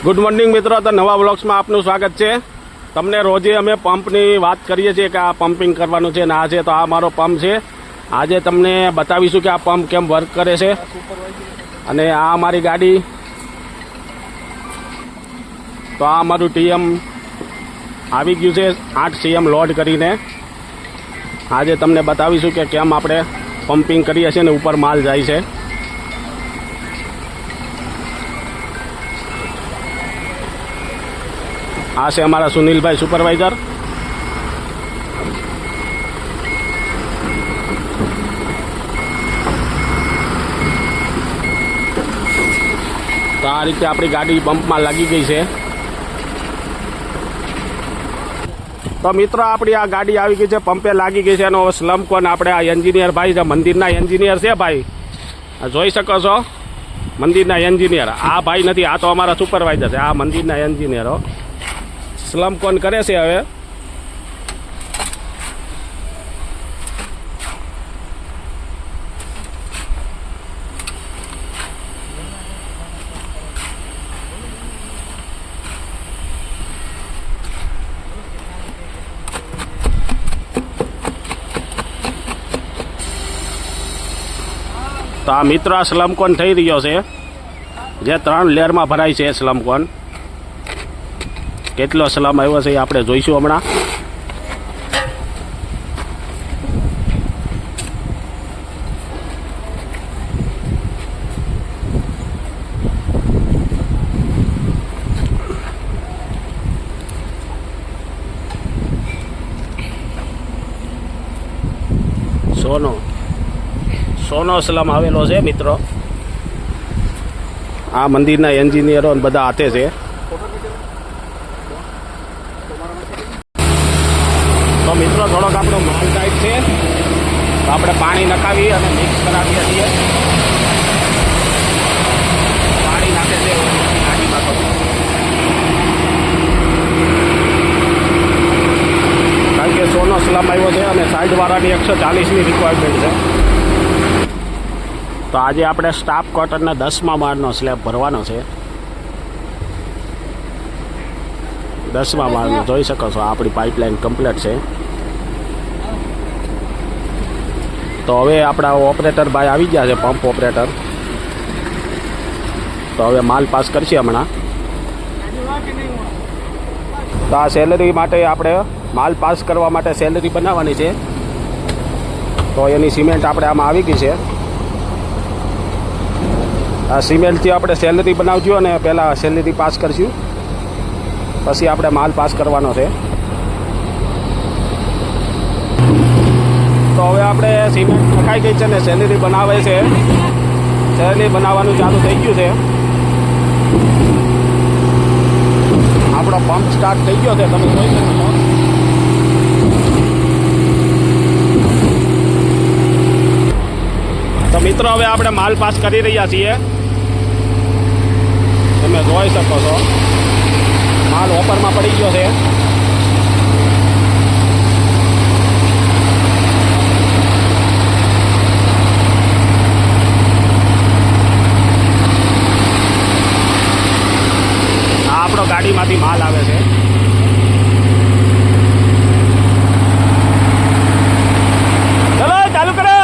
Good morning મિત્રો, તો નવા વ્લોગ્સમાં આપનું સ્વાગત છે. તમને રોજે અમે પંપની વાત કરીએ છીએ કે આ પમ્પિંગ કરવાનું છે ને આ છે, તો આ મારો પંપ છે. આજે તમને બતાવીશું કે આ પંપ કેમ વર્ક કરે છે. અને આ અમારી ગાડી, તો આ અમારું ટીએમ આવી ગયું છે 8 CM લોડ કરીને. આજે તમને બતાવીશું કે કેમ આપણે પમ્પિંગ કરીએ છીએ ને ઉપર માલ જાય છે. આ છે અમારા સુનિલભાઈ સુપરવાઇઝર. તો આ રીતે આપણી ગાડી પંપમાં લાગી ગઈ છે. તો મિત્રો, આપણી આ ગાડી આવી ગઈ છે, પંપે લાગી ગઈ છે. એનો સ્લમ્પ કોણ આપણે આ એન્જિનિયર ભાઈ છે, મંદિરના એન્જિનિયર છે ભાઈ, જોઈ શકો છો મંદિરના એન્જિનિયર. આ ભાઈ નથી, આ તો અમારા સુપરવાઇઝર છે, આ મંદિરના એન્જિનિયરો સ્લમ કોણ કરે છે. હવે તો આ મિત્રો, આ સ્લમ કોણ થઈ રહ્યો છે, જે 3 લેયરમાં ભરાય છે. સ્લમ કોણ કેટલો સ્લમ આવ્યો છે એ આપણે જોઈશું હમણાં. સોનો સ્લમ આવેલો છે મિત્રો. આ મંદિરના એન્જિનિયરો બધા હાથે છે. તો મિત્રો, થોડોક આપણો માલ ટાઈટ છે, તો આપણે પાણી નખાવી અને મિક્સ કરાવીએ છીએ. પાણી નાખે છે ગાડીમાં. તો કારણ કે સોનો સ્લમ આવ્યો છે અને સાઈડવાળાની 140ની રિક્વાયરમેન્ટ છે. તો આજે આપણે સ્ટાફ ક્વાર્ટરના 10મા માળનો સ્લેબ ભરવાનો છે. 10મા માળનો જોઈ શકો છો, આપણી પાઇપલાઇન કમ્પ્લીટ છે. તો હવે આપણા ઓપરેટર ભાઈ આવી ગયા છે, પંપ ઓપરેટર. તો હવે માલ પાસ કરશે હમણાં. તો આ સેલરી માટે આપણે માલ પાસ કરવા માટે સેલરી બનાવવાની છે. તો એની સિમેન્ટ આપણે આમાં આવી ગઈ છે. આ સિમેન્ટથી આપણે સેલરી બનાવજો અને પહેલાં સેલરી પાસ કરશું, પછી આપણે માલ પાસ કરવાનો છે. તો હવે આપણે સિમેન્ટ નખાઈ ગઈ છે ને સેલરી બનાવે છે. સેલરી બનાવવાનું ચાલુ થઈ ગયું છે. આપણો પંપ સ્ટાર્ટ થઈ ગયો છે, તમે જોઈ શકો છો. તો મિત્રો, હવે આપણે માલ પાસ કરી રહ્યા છીએ. તમે જોઈ શકો છો માલ ઓપરમાં પડી ગયો છે. આ આપણો ગાડીમાંથી માલ આવે છે. ચલો ચાલુ કરો.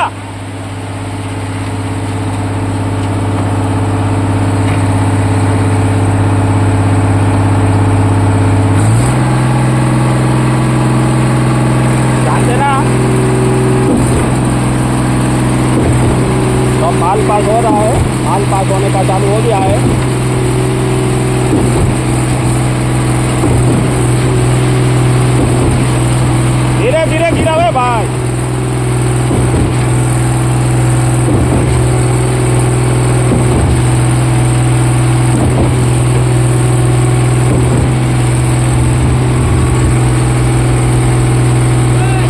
माल पास हो रहा है, माल पास होने का चालू हो गया है. धीरे धीरे गिरावे भाई.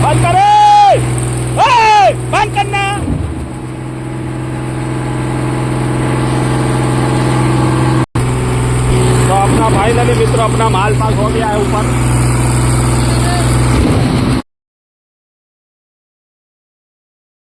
बंद करे, बंद करना. फाइनली मित्रों, अपना माल पास हो गया